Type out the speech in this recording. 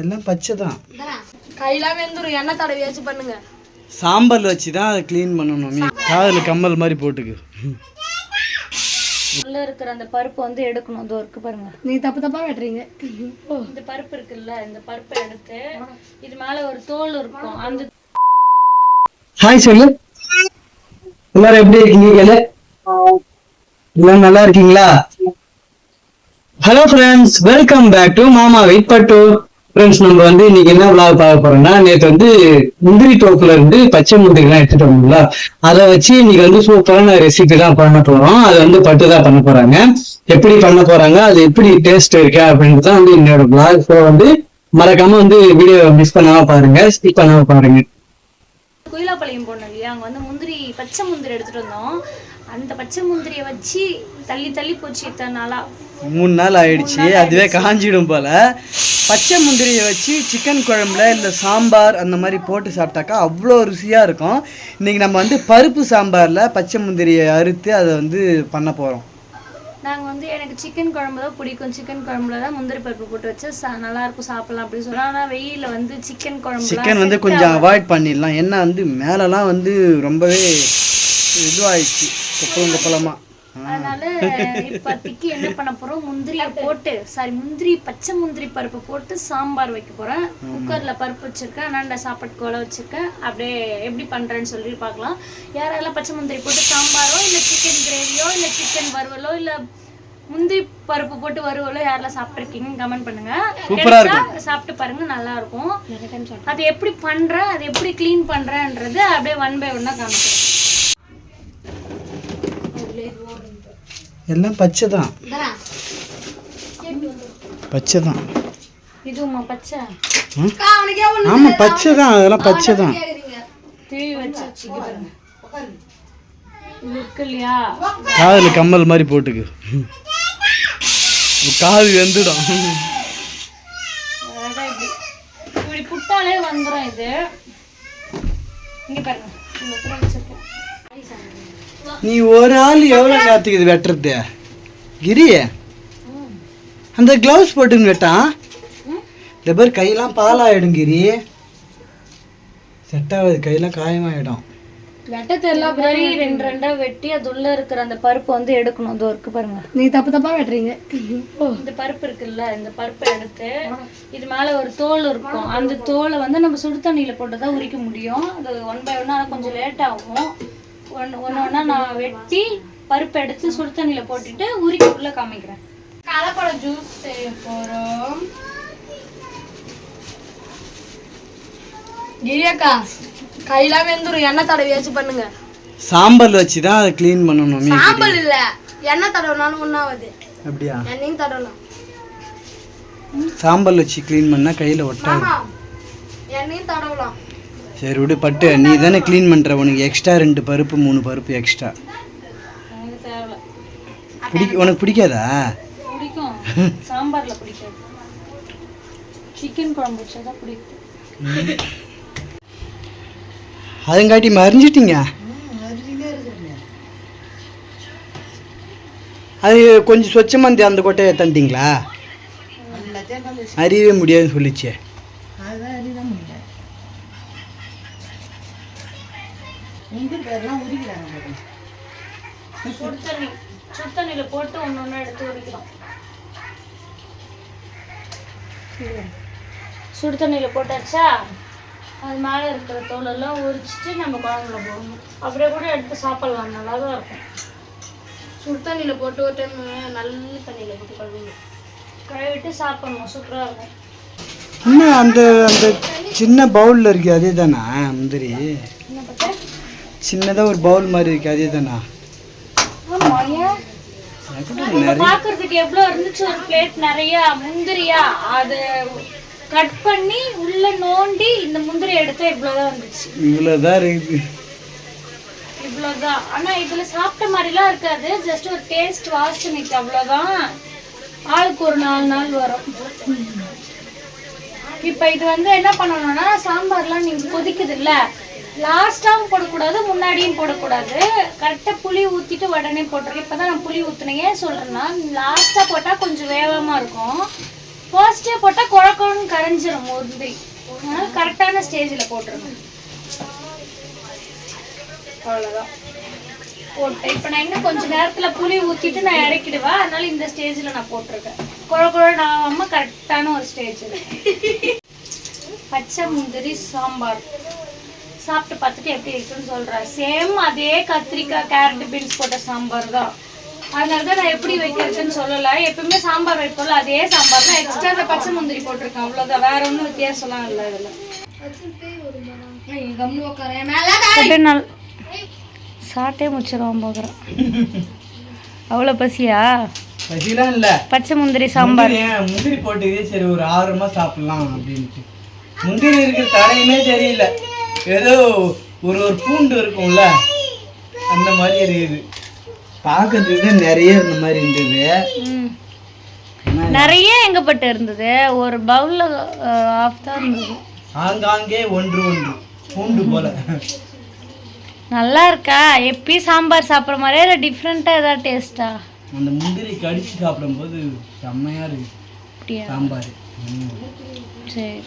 எல்லாம் பச்சை தான். கையெல்லாம் வெந்துடும், எண்ணெய் தடவியாச்சும் பண்ணுங்க. சாம்பார் வச்சு தான் அதை க்ளீன் பண்ணணும். நீ காதில் கம்மல் மாதிரி போட்டுக்கு. உள்ள இருக்கிற அந்த பருப்பு வந்து எடுக்கணும். இதோ இருக்கு பாருங்க. நீ தப்பு தப்பா வெட்டுறீங்க. இந்த பருப்பு இருக்குல்ல, இந்த பருப்பை எடுத்து இது மேல ஒரு தோல் இருக்கும். அந்த ஹாய் சொல்லு. எல்லாரும் எப்படி இருக்கீங்க? எல்லாம் நல்லா இருக்கீங்களா? Hello friends, welcome back to மாமா வெயிட் பட்டு. ஃப்ரெண்ட்ஸ், நம்ம வந்து இன்னைக்கு என்ன விளாக் பார்க்க போறோம்னா, நேற்று வந்து முந்திரி தோப்புல இருந்து பச்சை முந்திரிலாம் எடுத்துட்டு வந்தோம்ல, அதை வச்சு இன்னைக்கு வந்து சூப்பரான ரெசிபி தான் பண்ண போறோம். அதை வந்து பட்டு தான் பண்ண போறாங்க. எப்படி பண்ண போறாங்க, அது எப்படி டேஸ்ட் இருக்கு அப்படின்றது தான் வந்து என்னோட விளாக். ஸோ வந்து மறக்காம வந்து வீடியோ மிஸ் பண்ணாம பாருங்க, ஸ்கிப் பண்ணாம பாருங்க. குயிலாப்பாளையம் போனோம் இல்லையா, அங்கே வந்து முந்திரி பச்சை முந்திரி எடுத்துட்டு வந்தோம். அந்த பச்சை முந்திரியை வச்சு தள்ளி போச்சு. இத்தனை நாளா 3 நாள் ஆயிடுச்சு, அதுவே காஞ்சிடும் போல. பச்சை முந்திரியை வச்சு சிக்கன் குழம்புல இல்லை சாம்பார் அந்த மாதிரி போட்டு சாப்பிட்டாக்கா அவ்வளோ ருசியாக இருக்கும். இன்றைக்கி நம்ம வந்து பருப்பு சாம்பாரில் பச்சை முந்திரியை அறுத்து அதை வந்து பண்ண போகிறோம். நாங்கள் வந்து எனக்கு சிக்கன் குழம்பு தான் பிடிக்கும். சிக்கன் குழம்புல தான் முந்திரி பருப்பு போட்டு வச்சு நல்லாயிருக்கும், சாப்பிடலாம் அப்படின்னு சொன்னால். ஆனால் வெயிலில் வந்து சிக்கன் குழம்பு சிக்கன் வந்து கொஞ்சம் அவாய்ட் பண்ணிடலாம். ஏன்னா வந்து மேலெலாம் வந்து ரொம்பவே இதுவாகிடுச்சு, கொப்பளமாக. அதனால இப்போதைக்கு என்ன பண்ண போறோம், முந்திரி பச்சை முந்திரி பருப்பு போட்டு சாம்பார் வைக்க போறேன். குக்கர்ல பருப்பு வச்சிருக்கேன், நான் சாப்பாட்டு கோலை வச்சிருக்கேன். அப்படியே எப்படி பண்றேன்னு சொல்லி பார்க்கலாம். யாரெல்லாம் பச்சை முந்திரி போட்டு சாம்பாரோ இல்லை சிக்கன் கிரேவியோ இல்லை சிக்கன் வறுவலோ இல்லை முந்திரி பருப்பு போட்டு வறுவலோ யாரெல்லாம் சாப்பிட்ருக்கீங்கன்னு கமெண்ட் பண்ணுங்க. சாப்பிட்டு பாருங்க, நல்லா இருக்கும். அது எப்படி பண்றேன், அது எப்படி கிளீன் பண்றேன்றது அப்படியே 1 by 1 காமிக்கிறேன். எல்லாம் பச்சை தான். பச்சை தான். இதுமா பச்சை? ஆமா பச்சை தான், அதெல்லாம் பச்சை தான். டிவி வச்சு பாருங்க, இது இருக்கு இல்லையா, காதில் கம்மல் மாதிரி போட்டுக்கு, காது வெந்துடும். இப்படி புட்டாலே வந்துடும். இது இங்க பாருங்க, நீ ஒரு ஆள் எவ்வளோ நேரத்துக்கு இது வெட்டுறது கிரி? அந்த கிளவுஸ் போட்டுன்னு வெட்டான் இந்த பேர் கையெல்லாம் பாலாயிடும் கிரி, செட் ஆகுது, கையெல்லாம் காயமாயிடும். வெட்டத்தெல்லாம் மாதிரி 2 வெட்டி அது உள்ள இருக்கிற அந்த பருப்பு வந்து எடுக்கணும். இதோ இருக்கு பாருங்க. நீ தப்பு தப்பா வெட்டுறீங்க. இந்த பருப்பு இருக்குல்ல, இந்த பருப்பை எடுத்து இது மேல ஒரு தோல் இருக்கும். அந்த தோலை வந்து நம்ம சுடு தண்ணியில போட்டு தான் உரிக்க முடியும். அது 1 by 1 கொஞ்சம் லேட் ஆகும். ஒன்று நான் வெட்டி பருப்பு எடுத்து சுடு தண்ணியில போட்டுட்டு உரிக்குள்ள காமிக்கிறேன். கலப்பட ஜூஸ் செய்ய போறோம். கிரியாக்கா, கையெல்லாம் வெந்துடும், எண்ணெய் தடவியாச்சும் பண்ணுங்க. சாம்பார் வச்சு தான் அதை க்ளீன் பண்ணணும். சாம்பார் இல்ல, எண்ணெய் தடவினாலும் ஒன்றாவது. அப்படியா? எண்ணெயும் தடவலாம். சாம்பார் வச்சு க்ளீன் பண்ணால் கையில் ஒட்டாது. எண்ணெயும் தடவலாம். சரி விடு பட்டு, நீ தானே க்ளீன் பண்ணுற, உனக்கு எக்ஸ்ட்ரா 2 பருப்பு 3 பருப்பு எக்ஸ்ட்ரா. உனக்கு பிடிக்காதா? பிடிக்கும், சாம்பார்ல பிடிக்காது, சிக்கன் குழம்பு வச்சாதான் பிடிக்கும். அதுங்காட்டி மறிஞ்சிட்டீங்க. அது கொஞ்சம் சொச்சமாக இருந்து அந்த கொட்டையை தண்டிங்களா? அறியவே முடியாதுன்னு சொல்லிச்சே. சுடு தண்ணியில போட்டு ஒன்று எடுத்து உரிக்கிறோம். சுடு தண்ணியில போட்டாச்சா, அது மேலே இருக்கிற தோலெல்லாம் உரிச்சிட்டு நம்ம குழம்புல போடணும். அப்படியே கூட எடுத்து சாப்பிடலாம், நல்லா தான் இருக்கும். சுடு தண்ணியில போட்டு ஒரு டைம் நல்ல தண்ணியில போட்டு கழுவிட்டு சாப்பிடணும், சூப்பராக இருக்கும். இன்னும் அந்த அந்த சின்ன பவுலில் இருக்கு, அதே தானா முந்திரி? சின்னதாக ஒரு பவுல் மாதிரி இருக்கு, அதே தானா? பாக்குறதுக்கு எவ்வளவு இருந்துச்சு, ஒரு பிளேட் நிறைய முந்திரியா, அது கட் பண்ணி உள்ள நோண்டி இந்த முந்திரி எடுத்தா இவ்வளவுதான் வந்துச்சு. இவ்வளவுதான் இருக்கு, இவ்வளவுதான். ஆனா இதுல சாப்பிட்ட மாதிரிலாம் இருக்காது, ஜஸ்ட் ஒரு டேஸ்ட் வாசனைக்கு அவ்வளவுதான். ஆளுக்கு ஒரு 4 நாள் வரும். இப்ப இது வந்து என்ன பண்ணணும்னா, சாம்பார்லாம் நீங்க கொதிக்குது இல்ல, லாஸ்ட்டாகவும் போடக்கூடாது, முன்னாடியும் போடக்கூடாது. கரெக்டாக புளி ஊற்றிட்டு உடனே போட்டிருக்கேன். இப்போ தான் நான் புளி ஊற்றினேன். ஏன் சொல்கிறேன்னா, லாஸ்ட்டாக போட்டால் கொஞ்சம் வேகமாக இருக்கும். ஃபர்ஸ்டே போட்டால் குழக்கணும்னு கரைஞ்சிரும் முந்திரி. அதனால கரெக்டான ஸ்டேஜில் போட்டுருங்க. அவ்வளோதான் போட்டு இப்போ நான் இன்னும் கொஞ்சம் நேரத்தில் புளி ஊற்றிட்டு நான் இறக்கிடுவேன். அதனால இந்த ஸ்டேஜில் நான் போட்டிருக்கேன். குழக்குழன்னு ஆகாமல் கரெக்டான ஒரு ஸ்டேஜில். பச்சை முந்திரி சாம்பார் சாப்பிட்டு பார்த்துட்டு எப்படி இருக்குன்னு சொல்கிறேன். சேம் அதே கத்திரிக்காய் கேரட் பீன்ஸ் போட்ட சாம்பார் தான். அதனால தான் நான் எப்படி வைக்கிறதுன்னு சொல்லலை. எப்பவுமே சாம்பார் வைப்போம்ல அதே சாம்பார் தான். எக்ஸ்ட்ரா அந்த பச்சை முந்திரி போட்டிருக்கேன் அவ்வளோதான். வேற ஒன்றும் வித்தியாசம்லாம் இல்லை இதில். அப்படியே நாள் சாப்பிட்டே முடிச்சிடுவான் பார்க்குறேன். அவ்வளோ பசியா? பசிலாம் இல்லை. பச்சை முந்திரி சாம்பார் முந்திரி போட்டு சரி ஒரு ஆர்வமாக சாப்பிடலாம் அப்படின்ட்டு. முந்திரி இருக்கிற தடையுமே தெரியல. ஏதோ ஒரு பூண்டு இருக்கும்ல அந்த மாதிரி இருக்குது. பார்க்கறதுக்கு நிறைய இந்த மாதிரி இருந்தது. நிறைய எங்கப்பட்டு இருந்தது. ஒரு பவுலில் ஆஃப் தான் இருந்தது. ஆங்காங்கே ஒன்று ஒன்று பூண்டு போல. நல்லா இருக்கா? எப்பயும் சாம்பார் சாப்பிட்ற மாதிரியே இல்லை டிஃப்ரெண்ட்டாக ஏதாவது டேஸ்ட்டா? அந்த முந்திரி கடிச்சு சாப்பிடும்போது செம்மையாக இருக்கு அப்படியா சாம்பார். சரி